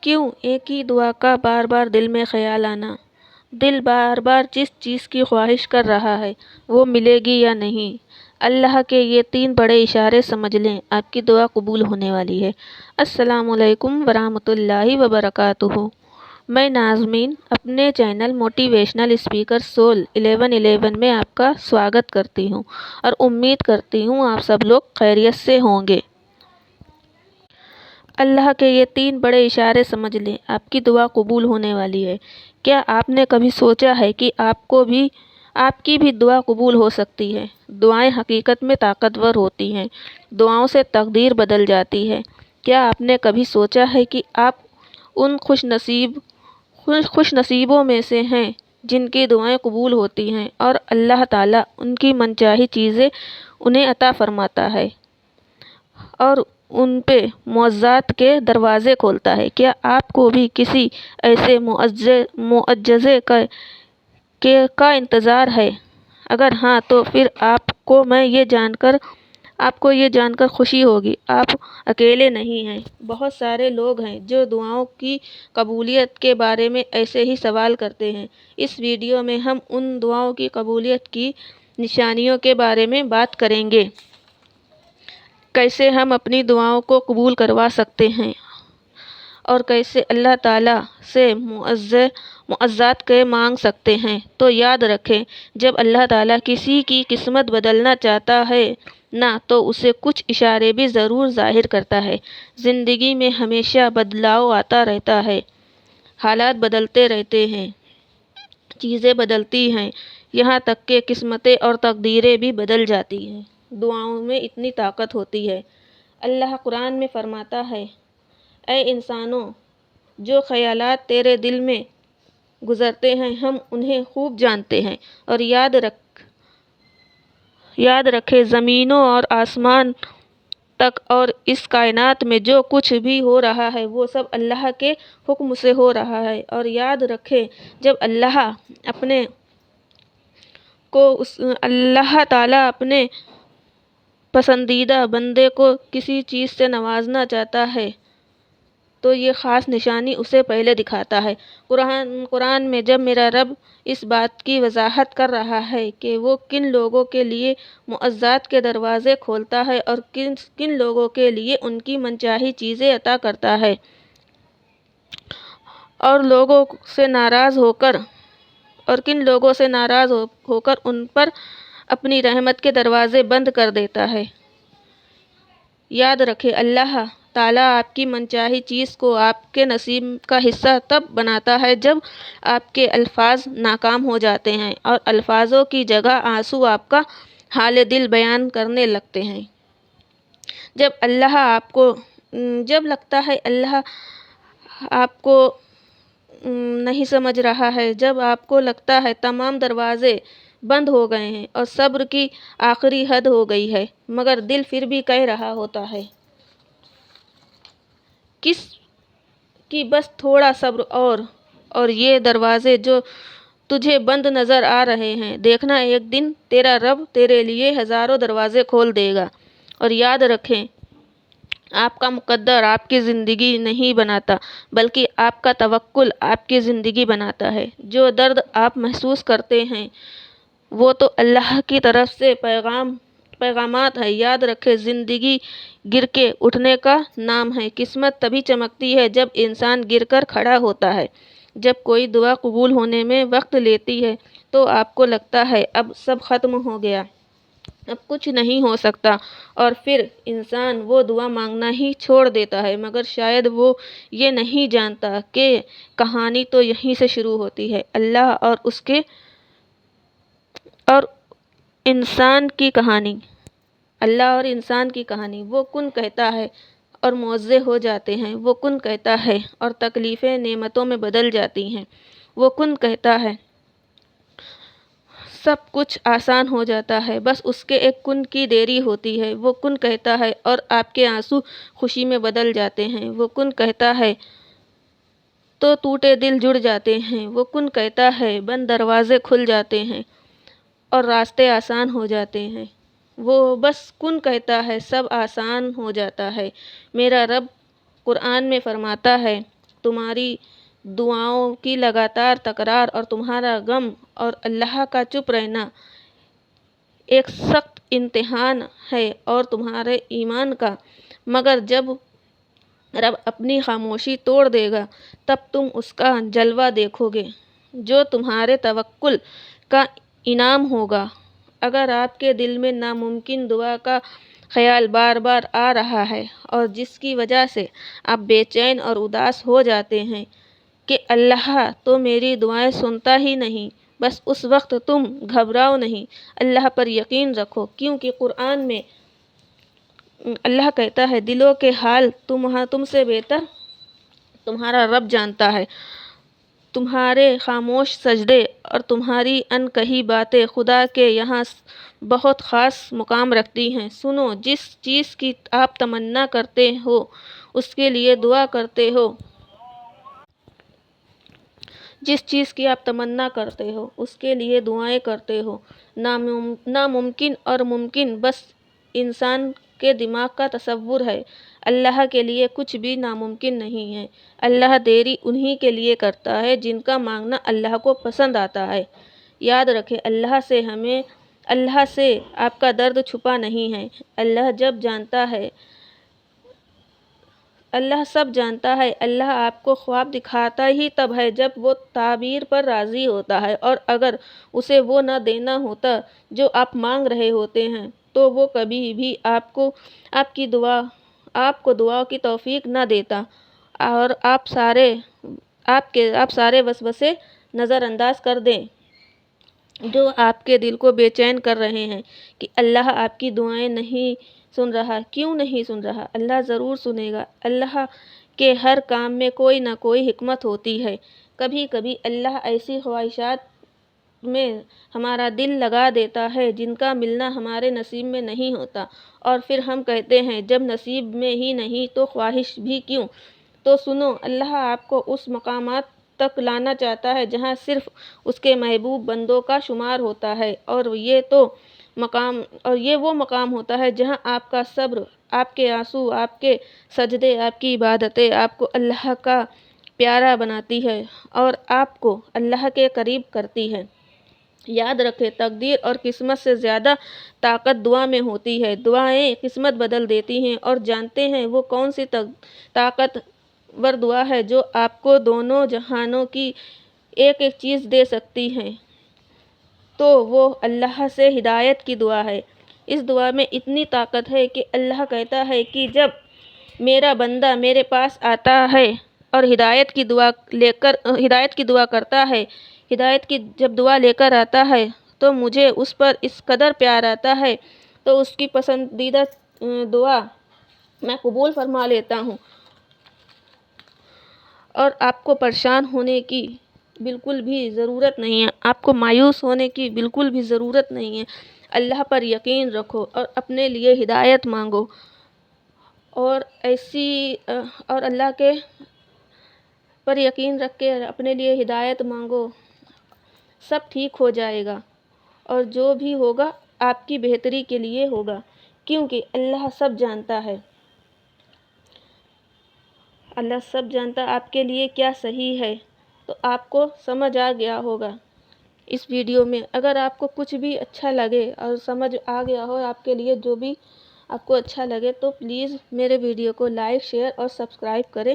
کیوں ایک ہی دعا کا بار بار دل میں خیال آنا؟ دل بار بار جس چیز کی خواہش کر رہا ہے وہ ملے گی یا نہیں؟ اللہ کے یہ 3 بڑے اشارے سمجھ لیں، آپ کی دعا قبول ہونے والی ہے۔ السلام علیکم ورحمۃ اللہ وبرکاتہ۔ میں نازمین اپنے چینل موٹیویشنل اسپیکر سول 1111 میں آپ کا سواگت کرتی ہوں اور امید کرتی ہوں آپ سب لوگ خیریت سے ہوں گے۔ اللہ کے یہ 3 بڑے اشارے سمجھ لیں، آپ کی دعا قبول ہونے والی ہے۔ کیا آپ نے کبھی سوچا ہے کہ آپ کی بھی دعا قبول ہو سکتی ہے؟ دعائیں حقیقت میں طاقتور ہوتی ہیں۔ دعاؤں سے تقدیر بدل جاتی ہے۔ کیا آپ نے کبھی سوچا ہے کہ آپ ان خوش نصیبوں میں سے ہیں جن کی دعائیں قبول ہوتی ہیں اور اللہ تعالیٰ ان کی منچاہی چیزیں انہیں عطا فرماتا ہے اور ان پہ معجزات کے دروازے کھولتا ہے؟ کیا آپ کو بھی کسی ایسے معجزے کا انتظار ہے؟ اگر ہاں تو پھر آپ کو یہ جان کر خوشی ہوگی، آپ اکیلے نہیں ہیں۔ بہت سارے لوگ ہیں جو دعاؤں کی قبولیت کے بارے میں ایسے ہی سوال کرتے ہیں۔ اس ویڈیو میں ہم ان دعاؤں کی قبولیت کی نشانیوں کے بارے میں بات کریں گے۔ کیسے ہم اپنی دعاؤں کو قبول کروا سکتے ہیں اور کیسے اللہ تعالیٰ سے معجزات کے مانگ سکتے ہیں۔ تو یاد رکھیں، جب اللہ تعالیٰ کسی کی قسمت بدلنا چاہتا ہے نا تو اسے کچھ اشارے بھی ضرور ظاہر کرتا ہے۔ زندگی میں ہمیشہ بدلاؤ آتا رہتا ہے، حالات بدلتے رہتے ہیں، چیزیں بدلتی ہیں، یہاں تک کہ قسمتیں اور تقدیریں بھی بدل جاتی ہیں۔ دعاؤں میں اتنی طاقت ہوتی ہے۔ اللہ قرآن میں فرماتا ہے، اے انسانوں، جو خیالات تیرے دل میں گزرتے ہیں ہم انہیں خوب جانتے ہیں، اور یاد رکھے زمینوں اور آسمان تک اور اس کائنات میں جو کچھ بھی ہو رہا ہے وہ سب اللہ کے حکم سے ہو رہا ہے۔ اور یاد رکھے جب اللہ تعالیٰ اپنے پسندیدہ بندے کو کسی چیز سے نوازنا چاہتا ہے تو یہ خاص نشانی اسے پہلے دکھاتا ہے۔ قرآن میں جب میرا رب اس بات کی وضاحت کر رہا ہے کہ وہ کن لوگوں کے لیے معجزات کے دروازے کھولتا ہے اور کن لوگوں کے لیے ان کی منچاہی چیزیں عطا کرتا ہے اور کن لوگوں سے ناراض ہو کر ان پر اپنی رحمت کے دروازے بند کر دیتا ہے، یاد رکھیں اللہ تعالیٰ آپ کی منچاہی چیز کو آپ کے نصیب کا حصہ تب بناتا ہے جب آپ کے الفاظ ناکام ہو جاتے ہیں اور الفاظوں کی جگہ آنسو آپ کا حال دل بیان کرنے لگتے ہیں۔ جب لگتا ہے اللہ آپ کو نہیں سمجھ رہا ہے، جب آپ کو لگتا ہے تمام دروازے بند ہو گئے ہیں اور صبر کی آخری حد ہو گئی ہے، مگر دل پھر بھی کہہ رہا ہوتا ہے کہ بس تھوڑا صبر اور یہ دروازے جو تجھے بند نظر آ رہے ہیں، دیکھنا ایک دن تیرا رب تیرے لیے ہزاروں دروازے کھول دے گا۔ اور یاد رکھیں، آپ کا مقدر آپ کی زندگی نہیں بناتا بلکہ آپ کا توکل آپ کی زندگی بناتا ہے۔ جو درد آپ محسوس کرتے ہیں وہ تو اللہ کی طرف سے پیغامات ہیں۔ یاد رکھیں، زندگی گر کے اٹھنے کا نام ہے۔ قسمت تبھی چمکتی ہے جب انسان گر کر کھڑا ہوتا ہے۔ جب کوئی دعا قبول ہونے میں وقت لیتی ہے تو آپ کو لگتا ہے اب سب ختم ہو گیا، اب کچھ نہیں ہو سکتا، اور پھر انسان وہ دعا مانگنا ہی چھوڑ دیتا ہے، مگر شاید وہ یہ نہیں جانتا کہ کہانی تو یہیں سے شروع ہوتی ہے۔ اللہ اور انسان کی کہانی۔ وہ کن کہتا ہے اور معجزے ہو جاتے ہیں، وہ کن کہتا ہے اور تکلیفیں نعمتوں میں بدل جاتی ہیں، وہ کن کہتا ہے سب کچھ آسان ہو جاتا ہے، بس اس کے ایک کن کی دیری ہوتی ہے، وہ کن کہتا ہے اور آپ کے آنسو خوشی میں بدل جاتے ہیں، وہ کن کہتا ہے تو ٹوٹے دل جڑ جاتے ہیں، وہ کن کہتا ہے بند دروازے کھل جاتے ہیں اور راستے آسان ہو جاتے ہیں، وہ بس کن کہتا ہے سب آسان ہو جاتا ہے۔ میرا رب قرآن میں فرماتا ہے، تمہاری دعاؤں کی لگاتار تکرار اور تمہارا غم اور اللہ کا چپ رہنا ایک سخت امتحان ہے اور تمہارے ایمان کا، مگر جب رب اپنی خاموشی توڑ دے گا تب تم اس کا جلوہ دیکھو گے جو تمہارے توکل کا انعام ہوگا۔ اگر آپ کے دل میں ناممکن دعا کا خیال بار بار آ رہا ہے اور جس کی وجہ سے آپ بے چین اور اداس ہو جاتے ہیں کہ اللہ تو میری دعائیں سنتا ہی نہیں، بس اس وقت تم گھبراؤ نہیں، اللہ پر یقین رکھو، کیونکہ قرآن میں اللہ کہتا ہے دلوں کے حال تم سے بہتر تمہارا رب جانتا ہے۔ تمہارے خاموش سجدے اور تمہاری انکہی باتیں خدا کے یہاں بہت خاص مقام رکھتی ہیں۔ سنو، جس چیز کی آپ تمنا کرتے ہو اس کے لیے دعا کرتے ہو، جس چیز کی آپ تمنا کرتے ہو اس کے لیے دعائیں کرتے ہو۔ ناممکن اور ممکن بس انسان کے دماغ کا تصور ہے، اللہ کے لیے کچھ بھی ناممکن نہیں ہے۔ اللہ دیری انہی کے لیے کرتا ہے جن کا مانگنا اللہ کو پسند آتا ہے۔ یاد رکھیں، اللہ سے آپ کا درد چھپا نہیں ہے۔ اللہ سب جانتا ہے۔ اللہ آپ کو خواب دکھاتا ہی تب ہے جب وہ تعبیر پر راضی ہوتا ہے، اور اگر اسے وہ نہ دینا ہوتا جو آپ مانگ رہے ہوتے ہیں تو وہ کبھی بھی آپ کو دعا کی توفیق نہ دیتا، اور آپ سارے وسوسے نظر انداز کر دیں جو آپ کے دل کو بے چین کر رہے ہیں کہ اللہ آپ کی دعائیں نہیں سن رہا۔ کیوں نہیں سن رہا؟ اللہ ضرور سنے گا۔ اللہ کے ہر کام میں کوئی نہ کوئی حکمت ہوتی ہے۔ کبھی کبھی اللہ ایسی خواہشات میں ہمارا دل لگا دیتا ہے جن کا ملنا ہمارے نصیب میں نہیں ہوتا، اور پھر ہم کہتے ہیں جب نصیب میں ہی نہیں تو خواہش بھی کیوں؟ تو سنو، اللہ آپ کو اس مقامات تک لانا چاہتا ہے جہاں صرف اس کے محبوب بندوں کا شمار ہوتا ہے، اور یہ وہ مقام ہوتا ہے جہاں آپ کا صبر، آپ کے آنسو، آپ کے سجدے، آپ کی عبادتیں آپ کو اللہ کا پیارا بناتی ہے اور آپ کو اللہ کے قریب کرتی ہے۔ یاد رکھیں، تقدیر اور قسمت سے زیادہ طاقت دعا میں ہوتی ہے۔ دعائیں قسمت بدل دیتی ہیں، اور جانتے ہیں وہ کون سی طاقت ور دعا ہے جو آپ کو دونوں جہانوں کی ایک ایک چیز دے سکتی ہے؟ تو وہ اللہ سے ہدایت کی دعا ہے۔ اس دعا میں اتنی طاقت ہے کہ اللہ کہتا ہے کہ جب میرا بندہ میرے پاس آتا ہے اور ہدایت کی دعا کرتا ہے، ہدایت کی جب دعا لے کر آتا ہے تو مجھے اس پر اس قدر پیار آتا ہے تو اس کی پسندیدہ دعا میں قبول فرما لیتا ہوں، اور آپ کو پریشان ہونے کی بالکل بھی ضرورت نہیں ہے، آپ کو مایوس ہونے کی بالکل بھی ضرورت نہیں ہے۔ اللہ پر یقین رکھو اور اپنے لیے ہدایت مانگو، اور اللہ کے پر یقین رکھ کے اپنے لیے ہدایت مانگو، سب ٹھیک ہو جائے گا، اور جو بھی ہوگا آپ کی بہتری کے لیے ہوگا، کیونکہ اللہ سب جانتا ہے۔ اللہ سب جانتا آپ کے لیے کیا صحیح ہے، تو آپ کو سمجھ آ گیا ہوگا اس ویڈیو میں۔ اگر آپ کو کچھ بھی اچھا لگے اور سمجھ آ گیا ہو آپ کے لیے جو بھی آپ کو اچھا لگے تو پلیز میرے ویڈیو کو لائک، شیئر اور سبسکرائب کریں۔